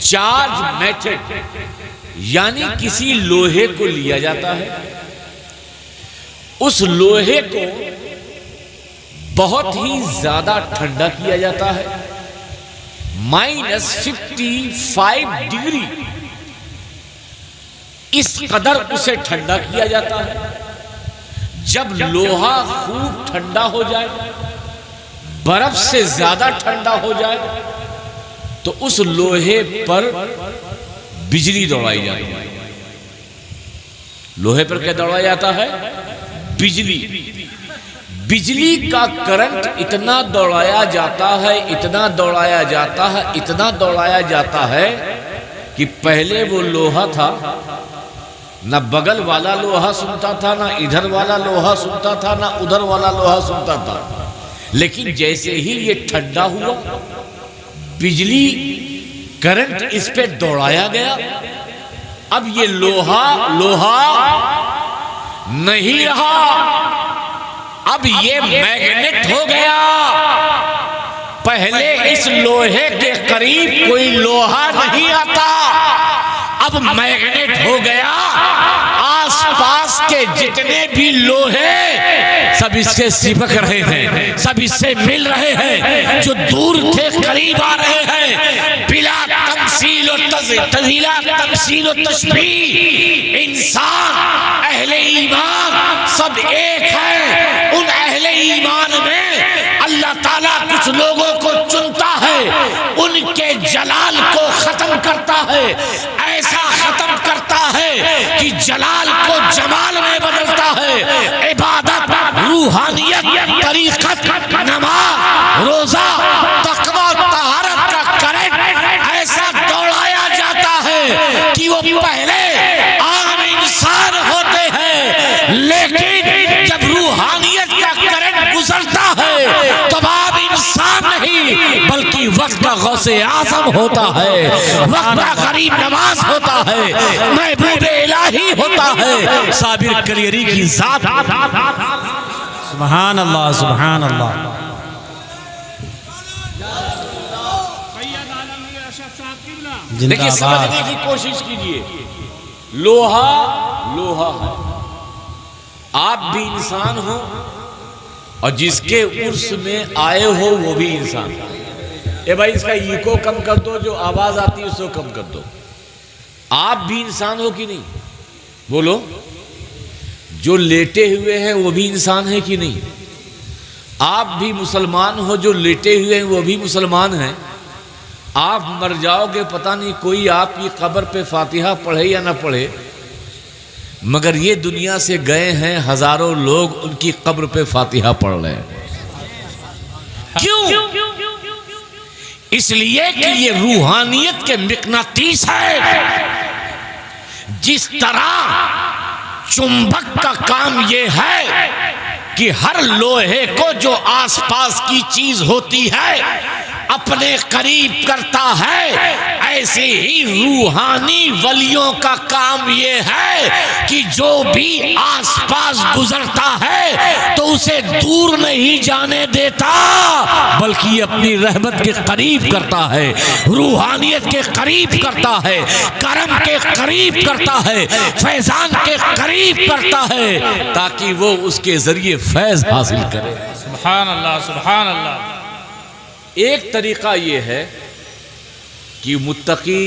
Charge metal यानी किसी लोहे को लिया जाता है, उस लोहे को बहुत ही ज्यादा ठंडा किया जाता है, -55 डिग्री इस कदर उसे ठंडा किया जाता है। जब लोहा खूब ठंडा हो जाए, बर्फ से ज्यादा ठंडा हो जाए, तो उस लोहे पर बिजली दौड़ाई जाती है। लोहे पर क्या दौड़ाया जाता है? बिजली। बिजली का करंट इतना दौड़ाया जाता है, इतना दौड़ाया जाता है, इतना दौड़ाया जाता है कि पहले वो लोहा था, ना बगल वाला लोहा सुनता था, ना इधर वाला लोहा सुनता था, ना उधर वाला लोहा सुनता था। लेकिन जैसे ही ये ठंडा हुआ, बिजली करंट इस पे दौड़ाया गया, अब ये लोहा नहीं रहा, अब ये मैग्नेट हो गया। पहले इस लोहे के करीब कोई लोहा नहीं आता, अब मैग्नेट हो गया। आसपास के जितने भी लोहे सब इससे चिपक रहे हैं, सब इससे मिल रहे हैं। जो दूर थे करीब आ रहे हैं। बिला तमसील और तशबीह इंसान अहले ईमान सब एक है। उन अहले ईमान में अल्लाह ताला कुछ लोगों को चुनता है, उनके जलाल को खत्म करता है, ऐसा खत्म करता है कि जलाल को जमाल में बदलता है। इबादत, रूहानियत, तरीक़त, नमाज, रोजा, तक़वा, तहारत का करंट ऐसा दौड़ाया जाता है कि वो पहले आम इंसान होते हैं, लेकिन जब रूहानियत का करंट गुजरता है तब आप इंसान नहीं बल्कि वक्त का गौसे आज़म होता है, वक्त का गरीब नवाज होता है, महबूब इलाही होता है, साबिर कलियरी की जात। सुभान अल्लाह, सुभान अल्लाह। देखिए, समझने की कोशिश कीजिए, लोहा लोहा है। आप भी इंसान हो और जिसके उर्स में आए हो वो भी इंसान। ए भाई, इसका इको कम कर दो, जो आवाज आती है उसको कम कर दो। आप भी इंसान हो कि नहीं? बोलो। जो लेटे हुए हैं वो भी इंसान है कि नहीं? आप भी मुसलमान हो, जो लेटे हुए हैं वो भी मुसलमान हैं। आप मर जाओगे, पता नहीं कोई आपकी कब्र पे फातिहा पढ़े या ना पढ़े, मगर ये दुनिया से गए हैं हजारों लोग, उनकी कब्र पे फातिहा पढ़ रहे हैं। क्यों? इसलिए कि ये रूहानियत के मिकनातीस है। जिस तरह चुंबक का काम ये है कि हर लोहे को जो आसपास की चीज होती है अपने करीब करता है, ऐसे ही रूहानी वलियों का काम ये है कि जो भी आसपास गुजरता है तो उसे दूर नहीं जाने देता, बल्कि अपनी रहमत के करीब करता है, रूहानियत के करीब करता है, करम के करीब करता है, फैजान के करीब करता है, ताकि वो उसके जरिए फैज हासिल करे। सुभान अल्लाह, सुभान अल्लाह। एक तरीका ये है कि मुत्तकी,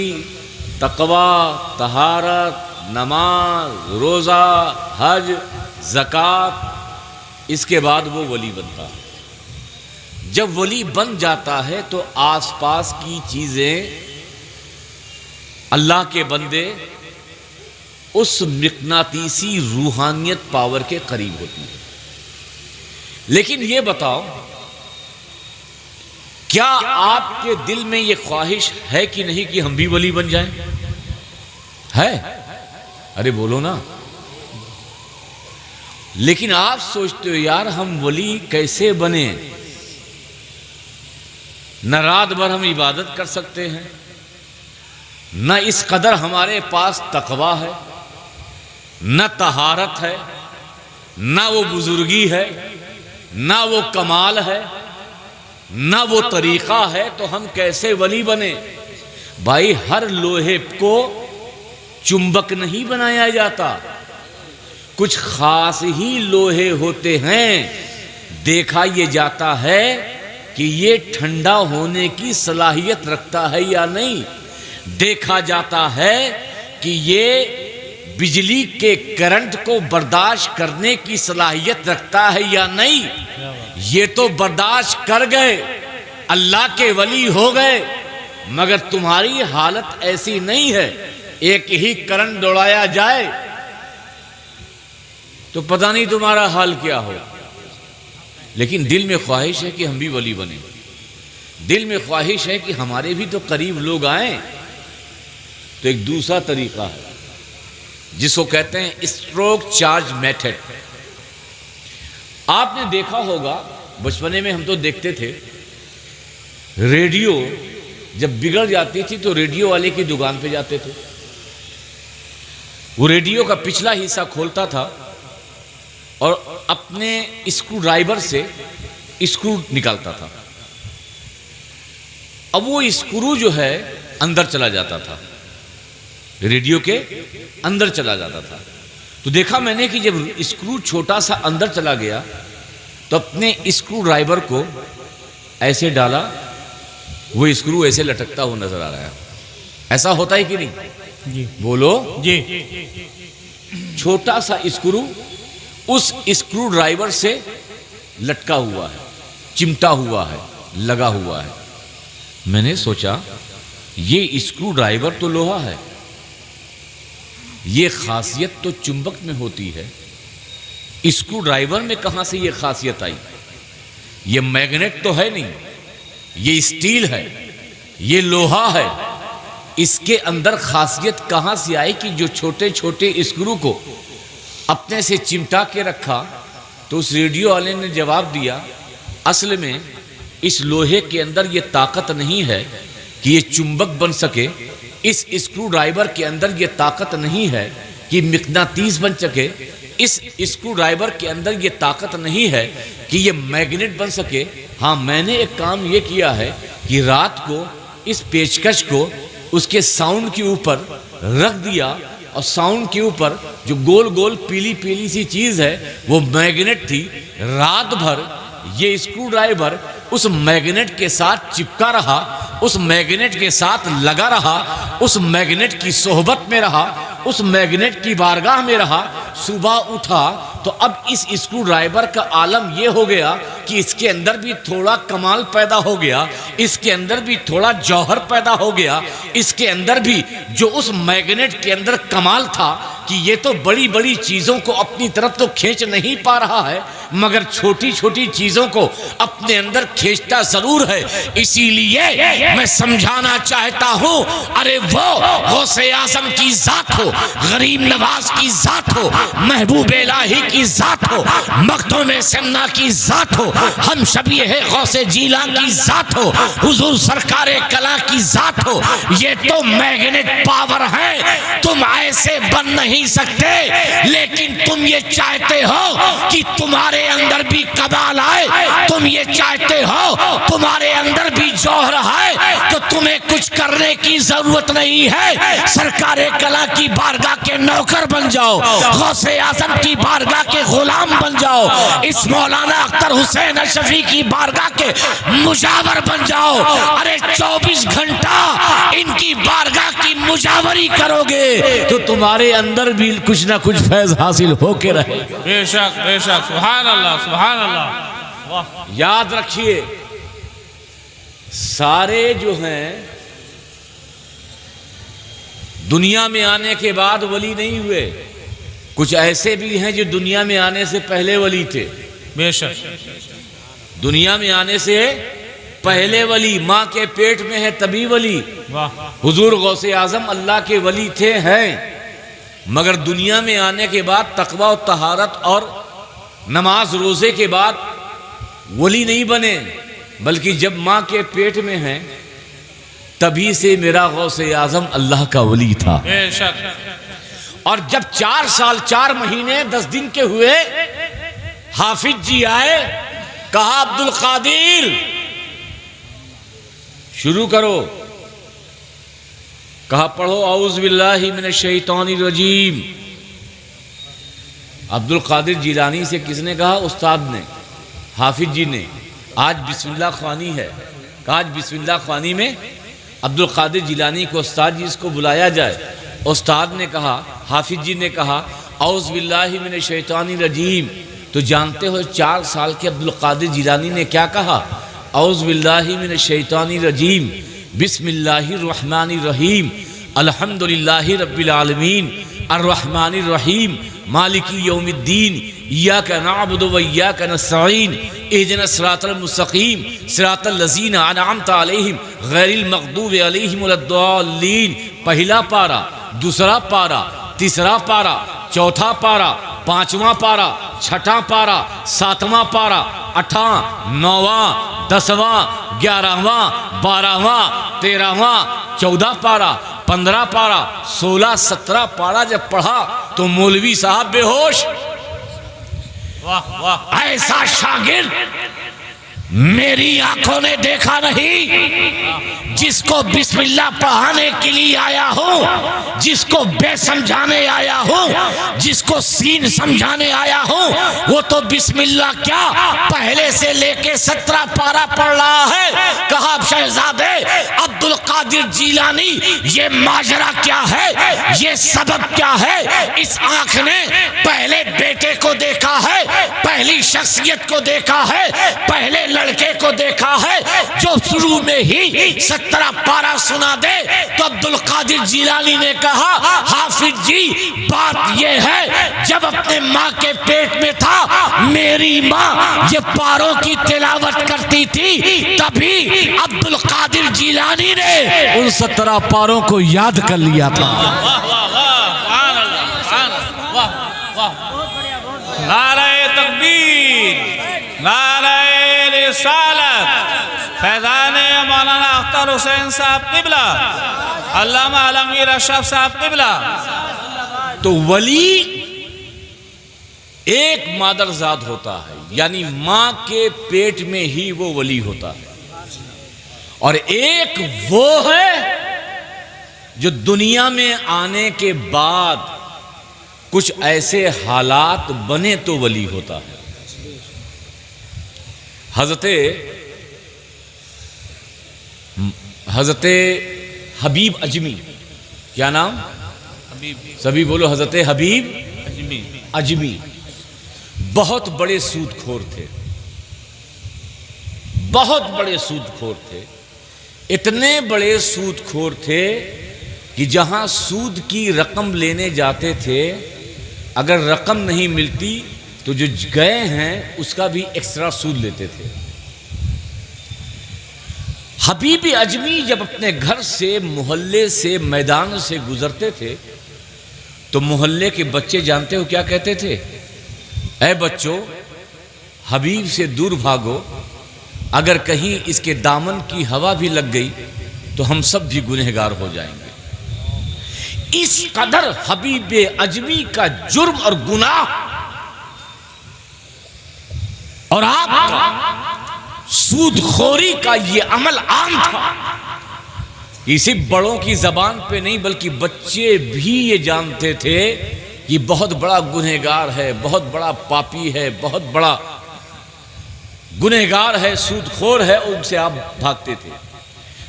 तकवा, तहारत, नमाज, रोज़ा, हज, ज़कात, इसके बाद वो वली बनता है। जब वली बन जाता है तो आसपास की चीज़ें, अल्लाह के बंदे उस मिकनातीसी रूहानियत पावर के करीब होती है। लेकिन ये बताओ, क्या आपके दिल में ये ख्वाहिश है कि नहीं कि हम भी वली बन जाएं? है? अरे बोलो ना। लेकिन आप सोचते हो यार हम वली कैसे बने? न रात भर हम इबादत कर सकते हैं, न इस कदर हमारे पास तकवा है, न तहारत है, न वो बुजुर्गी है, न वो कमाल है, ना वो तरीका है, तो हम कैसे वली बने? भाई हर लोहे को चुंबक नहीं बनाया जाता, कुछ खास ही लोहे होते हैं। देखा ये जाता है कि ये ठंडा होने की सलाहियत रखता है या नहीं, देखा जाता है कि ये बिजली के करंट को बर्दाश्त करने की सलाहियत रखता है या नहीं। ये तो बर्दाश्त कर गए, अल्लाह के वली हो गए, मगर तुम्हारी हालत ऐसी नहीं है। एक ही करंट दौड़ाया जाए तो पता नहीं तुम्हारा हाल क्या हो। लेकिन दिल में ख्वाहिश है कि हम भी वली बने, दिल में ख्वाहिश है कि हमारे भी तो करीब लोग आए। तो एक दूसरा तरीका है जिसको कहते हैं स्ट्रोक चार्ज मेथड। आपने देखा होगा, बचपने में हम तो देखते थे, रेडियो जब बिगड़ जाती थी तो रेडियो वाले की दुकान पे जाते थे। वो रेडियो का पिछला हिस्सा खोलता था और अपने स्क्रू ड्राइवर से स्क्रू निकालता था। अब वो स्क्रू जो है अंदर चला जाता था, रेडियो के अंदर चला जाता था। तो देखा मैंने कि जब स्क्रू छोटा सा अंदर चला गया तो अपने स्क्रू ड्राइवर को ऐसे डाला, वो स्क्रू ऐसे लटकता हुआ नजर आ रहा है। ऐसा होता है कि नहीं? जी बोलो जी। छोटा सा स्क्रू उस स्क्रू ड्राइवर से लटका हुआ है, चिमटा हुआ है, लगा हुआ है। मैंने सोचा ये स्क्रू ड्राइवर तो लोहा है, ये खासियत तो चुंबक में होती है, स्क्रू ड्राइवर में कहां से ये खासियत आई? ये मैग्नेट तो है नहीं, ये स्टील है, ये लोहा है, इसके अंदर खासियत कहां से आई कि जो छोटे छोटे स्क्रू को अपने से चिमटा के रखा? तो उस रेडियो वाले ने जवाब दिया, असल में इस लोहे के अंदर ये ताकत नहीं है कि ये चुंबक बन सके, इस स्क्रू ड्राइवर के अंदर ये ताकत नहीं है कि मिकनातीस बन सके, इस स्क्रू ड्राइवर के अंदर ये ताकत नहीं है कि ये मैग्नेट बन सके। हाँ, मैंने एक काम ये किया है कि रात को इस पेचकश को उसके साउंड के ऊपर रख दिया और साउंड के ऊपर जो गोल गोल पीली पीली सी चीज है वो मैग्नेट थी। रात भर ये स्क्रू ड्राइवर उस मैग्नेट के साथ चिपका रहा, उस मैग्नेट के साथ लगा रहा, उस मैग्नेट की सोहबत में रहा, उस मैग्नेट की बारगाह में रहा। सुबह उठा तो अब इस स्क्रू ड्राइवर का आलम यह हो गया कि इसके अंदर भी थोड़ा कमाल पैदा हो गया, इसके अंदर भी थोड़ा जौहर पैदा हो गया, इसके अंदर भी जो उस मैग्नेट के अंदर कमाल था कि ये तो बड़ी बड़ी चीजों को अपनी तरफ तो खींच नहीं पा रहा है, मगर छोटी छोटी चीजों को अपने अंदर खींचता जरूर है। इसीलिए मैं समझाना चाहता हूं, अरे वो गौसे आजम की जात हो, गरीब नवाज की जात हो, महबूब इलाही की जात हो, मखदूम सन्ना की जात हो, हम शबी है गौसे जीला की जात हो, हुजूर सरकारे कला की जात हो। ये तो मैग्नेट पावर है, तुम ऐसे बन नहीं सकते, लेकिन तुम ये चाहते हो कि तुम्हारे अंदर भी कमाल आए, तुम ये चाहते हो तुम्हारे अंदर भी जौहर है, तो तुम्हें कुछ करने की जरूरत नहीं है। सरकारे कला की बारगाह के नौकर बन जाओ, गौसे आजम की बारगाह के गुलाम बन जाओ, इस मौलाना अख्तर हुसैन अशफी की बारगाह के मुजावर बन जाओ। अरे 24 घंटा इनकी बारगाह की मुजावरी करोगे तो तुम्हारे अंदर भी कुछ ना कुछ फैज हासिल होके रहेगा। बेशक बेशक, सुभान अल्लाह सुभान अल्लाह। वाह, याद रखिए, सारे जो हैं दुनिया में आने के बाद वली नहीं हुए, कुछ ऐसे भी हैं जो दुनिया में आने से पहले वली थे। बेशक, दुनिया में आने से पहले वली, माँ के पेट में है तभी वली। वाह, हुजूर गौसे आजम अल्लाह के वली थे हैं, मगर दुनिया में आने के बाद तकवा और तहारत और नमाज रोजे के बाद वली नहीं बने, बल्कि जब माँ के पेट में हैं तभी से मेरा गौसे आजम अल्लाह का वली था। बेशक। और जब 4 साल 4 महीने 10 दिन के हुए, हाफिज जी आए, कहा अब्दुल कादिर शुरू करो। कहा पढ़ो औज़ बिल्लाहि मिनश शैतानिर रजीम। अब्दुल कादिर जिलानी से किसने कहा? उस्ताद ने, हाफिज जी ने। आज बिस्मिल्लाह ख्वानी है, आज बिस्मिल्लाह ख्वानी में अब्दुल कादिर जिलानी को उस्ताद जी इसको बुलाया जाए। उस्ताद ने कहा, हाफिज जी ने कहा औज़ बिल्लाहि मिनश शैतानिर रजीम। तो जानते हो 4 साल के अब्दुल कादिर जिलानी ने क्या कहा? औज़ बिल्लाहि मिनश शैतानिर रजीम बिस्मिल्लाहिर रहमानिर रहीम अल्हम्दुलिल्लाहि रब्बिल आलमीन अर्रहमानिर रहीम मालिकी यौमिद्दीन इय्याका नअबुदु व इय्याका नस्तईन इहदिनस सिरातल मुस्तकीम सिरातल लज़ीना अनअमता अलैहिम गैरिल मग़दूबि अलैहिम वलद्दाल्लीन। पहला पारा, दूसरा पारा, तीसरा पारा, चौथा पारा, पांचवां पारा, छठा पारा, सातवां पारा, 8वां, 9वां, 10वां, 11वां, 12वां, 13वां, 14 पारा, 15 पारा, 16, 17 पारा जब पढ़ा तो मौलवी साहब बेहोश। वाह वाह, ऐसा शागिर्द मेरी आंखों ने देखा नहीं। जिसको बिस्मिल्लाह पढ़ाने के लिए आया हूं, जिसको बे समझाने आया हूं, जिसको सीन समझाने आया हूं, वो तो बिस्मिल्लाह क्या पहले से लेके 17 पारा पढ़ रहा है। कहा शहजादे अब्दुल कादिर जिलानी, ये माजरा क्या है, ये सबब क्या है? इस आंख ने पहले बेटे को देखा है, पहली शख्सियत को देखा है, पहले लड़के को देखा है जो शुरू में ही 17 पारा सुना दे। तो अब्दुल कादिर जिलानी ने कहा हाफिज जी बात यह है, जब अपने माँ के पेट में था मेरी माँ ये पारों की तिलावत करती थी, तभी अब्दुल कादिर जिलानी ने उन 17 पारों को याद कर लिया था। नारे तकबीर, नारे रिसालत, फैज़ान मौलाना अख्तर हुसैन साहब क़िबला, अल्लामा आलमगीर अशरफ साहब क़िबला। तो वली एक मादरजाद होता है, यानी मां के पेट में ही वो वली होता है, और एक वो है जो दुनिया में आने के बाद कुछ ऐसे हालात बने तो वली होता है। हजरते हबीब अजमी, क्या नाम? सभी बोलो, हजरते हबीब अजमी बहुत बड़े सूदखोर थे, बहुत बड़े सूदखोर थे। इतने बड़े सूदखोर थे कि जहां सूद की रकम लेने जाते थे, अगर रकम नहीं मिलती तो जो गए हैं उसका भी एक्स्ट्रा सूद लेते थे। हबीब अजमी जब अपने घर से, मोहल्ले से, मैदान से गुजरते थे तो मोहल्ले के बच्चे जानते हो क्या कहते थे? ऐ बच्चों, हबीब से दूर भागो, अगर कहीं इसके दामन की हवा भी लग गई तो हम सब भी गुनहगार हो जाएंगे। इस कदर हबीब अजमी का जुर्म और गुनाह और आपका सूदखोरी का ये अमल आम था। इसी बड़ों की जबान पे नहीं बल्कि बच्चे भी ये जानते थे कि बहुत बड़ा गुनहगार है, बहुत बड़ा पापी है, बहुत बड़ा गुनहगार है, सूदखोर है, उनसे आप भागते थे।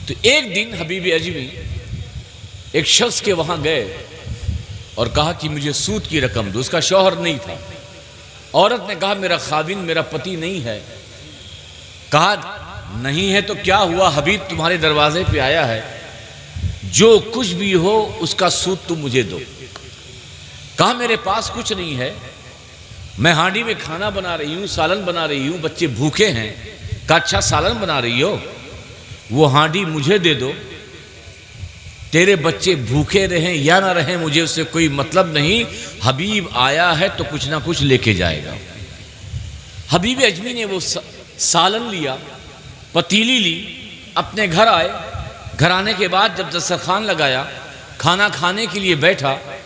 तो एक दिन हबीब अजमी एक शख्स के वहां गए और कहा कि मुझे सूद की रकम दो। उसका शौहर नहीं था। औरत ने कहा मेरा खाविन, मेरा पति नहीं है। कहा नहीं है तो क्या हुआ, हबीब तुम्हारे दरवाजे पे आया है, जो कुछ भी हो उसका सूद तुम मुझे दो। कहा मेरे पास कुछ नहीं है, मैं हांडी में खाना बना रही हूं, सालन बना रही हूं, बच्चे भूखे हैं। कहा अच्छा सालन बना रही हो, वो हांडी मुझे दे दो, तेरे बच्चे भूखे रहें या ना रहें मुझे उससे कोई मतलब नहीं, हबीब आया है तो कुछ ना कुछ लेके जाएगा। हबीब अजमी ने वो सालन लिया, पतीली ली, अपने घर आए। घर आने के बाद जब दस्तरखान लगाया, खाना खाने के लिए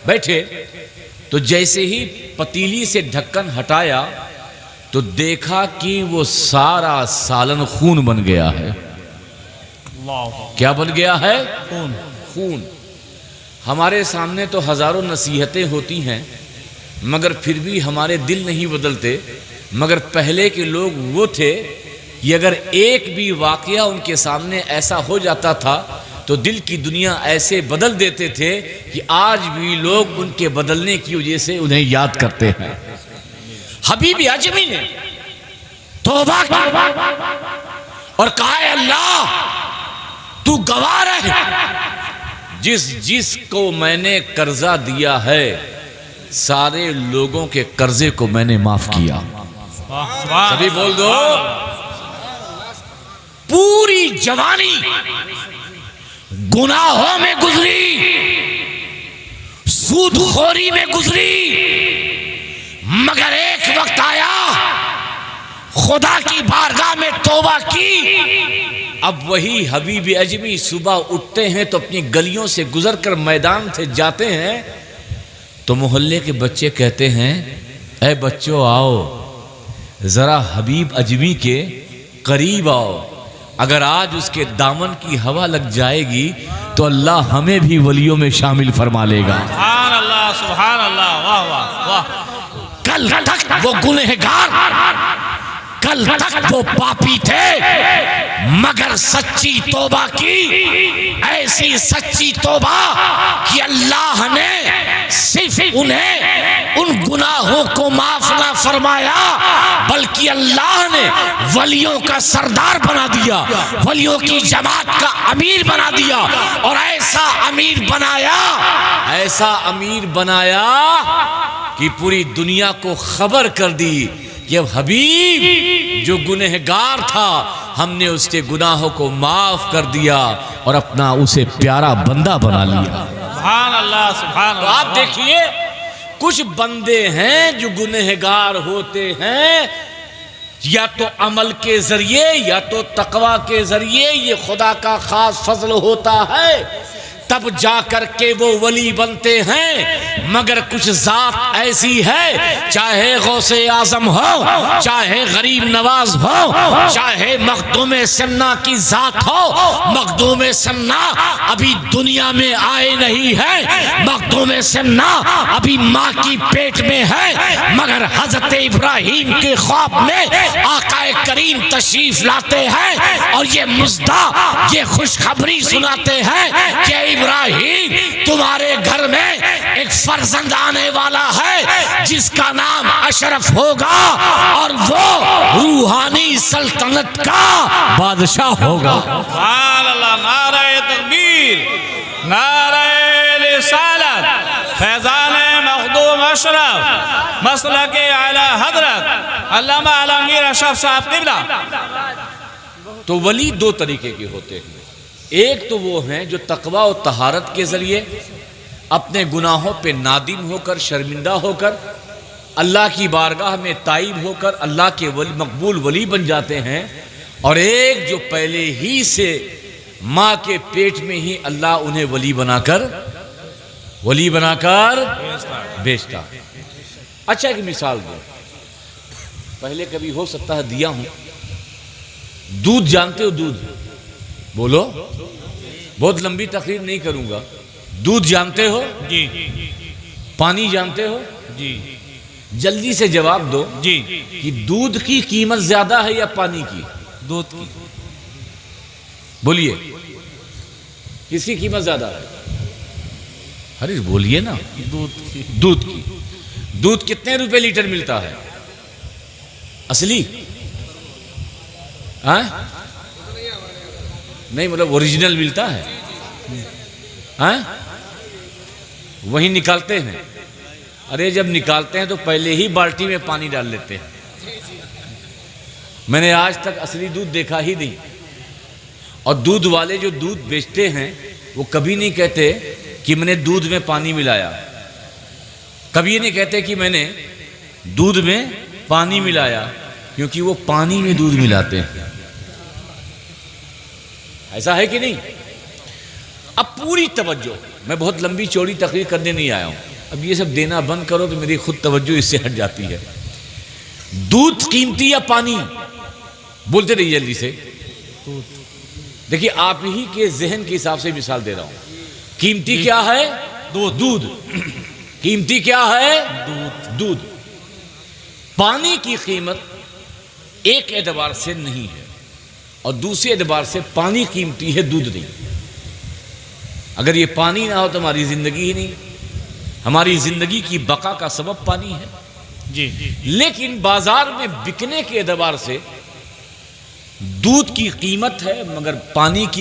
बैठे तो जैसे ही पतीली से ढक्कन हटाया तो देखा कि वो सारा सालन खून बन गया है। क्या बन गया है? खून। हमारे सामने तो हज़ारों नसीहतें होती हैं, मगर फिर भी हमारे दिल नहीं बदलते। मगर पहले के लोग वो थे कि अगर एक भी वाक़या उनके सामने ऐसा हो जाता था तो दिल की दुनिया ऐसे बदल देते थे कि आज भी लोग उनके बदलने की वजह से उन्हें याद करते हैं। हबीब अजमी ने तौबा की और कहा, अल्लाह तू गवाह रहे, जिस को मैंने कर्जा दिया है सारे लोगों के कर्जे को मैंने माफ किया। सभी बोल दो। पूरी जवानी गुनाहों में गुजरी, सूदखोरी में गुजरी, मगर एक वक्त आया खुदा की बारगाह में तौबा की। अब वही हबीब अजमी सुबह उठते हैं तो अपनी गलियों से गुजरकर मैदान से जाते हैं तो मोहल्ले के बच्चे कहते हैं, ऐ बच्चों आओ जरा हबीब अजमी के करीब आओ, अगर आज उसके दामन की हवा लग जाएगी तो अल्लाह हमें भी वलियों में शामिल फरमा लेगा। सुभान अल्लाह, सुभान अल्लाह, वाह वाह वाह। कल तक वो गुनहगार, कल तक वो पापी थे, मगर सच्ची तौबा की, ऐसी सच्ची तौबा कि अल्लाह ने सिर्फ उन्हें उन गुनाहों को माफ ना फरमाया बल्कि अल्लाह ने वलियों का सरदार बना दिया, वलियों की जमात का अमीर बना दिया। और ऐसा अमीर बनाया, ऐसा अमीर बनाया कि पूरी दुनिया को खबर कर दी कि अब हबीब जो गुनहगार था हमने उसके गुनाहों को माफ कर दिया और अपना उसे प्यारा बंदा बना लिया। सुभान अल्लाह, सुभान अल्लाह। आप देखिए कुछ बंदे हैं जो गुनहगार होते हैं, या तो अमल के जरिए या तो तकवा के जरिए, ये खुदा का खास फजल होता है, तब जा कर के वो वली बनते हैं। मगर कुछ जात ऐसी है, चाहे गौसे आजम हो, चाहे गरीब नवाज हो, चाहे मखदूम सन्ना की जात हो। मखदूम सन्ना अभी दुनिया में आए नहीं है, मखदूम सन्ना अभी माँ की पेट में है, मगर हजरत इब्राहिम के ख्वाब में आकाए करीम तशरीफ लाते हैं और ये मुज्दा, ये खुशखबरी सुनाते हैं कि इब्राहिम तुम्हारे घर में एक फर्जंद आने वाला है जिसका नाम अशरफ होगा और वो रूहानी सल्तनत का बादशाह होगा। सुभान अल्लाह, नारे तकबीर, नारे रिसालत, फैजान मखदूम अशरफ, मसलके आला हजरत अल्लामा आलमगीर अशरफ साहब किबला। तो वली दो तरीके के होते हैं, एक तो वो हैं जो तकवा और तहारत के जरिए अपने गुनाहों पे नादिम होकर, शर्मिंदा होकर, अल्लाह की बारगाह में ताइब होकर अल्लाह के वली, मकबूल वली बन जाते हैं। और एक जो पहले ही से माँ के पेट में ही अल्लाह उन्हें वली बनाकर बेचता है। अच्छा एक मिसाल दो, पहले कभी हो सकता है दिया हूं। दूध जानते हो? दूध बोलो, बहुत लंबी तकरीर नहीं करूंगा। दूध जानते हो? जी। पानी जानते हो? जी। जल्दी से जवाब दो जी। कि दूध की कीमत ज्यादा है या पानी की? दूध की। बोलिए, किसकी कीमत ज्यादा है? अरे बोलिए ना। दूध की। दूध की। दूध कितने रुपए लीटर मिलता है असली? नहीं, मतलब ओरिजिनल मिलता है? वही निकालते हैं। अरे जब निकालते हैं तो पहले ही बाल्टी में पानी डाल लेते हैं। मैंने आज तक असली दूध देखा ही नहीं। और दूध वाले जो दूध बेचते हैं वो कभी नहीं कहते कि मैंने दूध में पानी मिलाया, कभी नहीं कहते कि मैंने दूध में पानी मिलाया, क्योंकि वो पानी में दूध मिलाते हैं। ऐसा है कि नहीं? अब पूरी तवज्जो, मैं बहुत लंबी चौड़ी तकरीर करने नहीं आया हूं। अब ये सब देना बंद करो तो मेरी खुद तवज्जो इससे हट जाती है। दूध कीमती या पानी? बोलते रहिए जल्दी से। देखिए आप ही के जहन के हिसाब से मिसाल दे रहा हूं। कीमती क्या है? दूध। दूध कीमती क्या है? दूध। पानी की कीमत एक एतबार से नहीं है और दूसरे एतबार से पानी कीमती है, दूध नहीं। अगर ये पानी ना हो तो हमारी जिंदगी ही नहीं। हमारी जिंदगी की बका का सबब पानी है जी। लेकिन बाजार में बिकने के एतबार से दूध की कीमत है मगर पानी की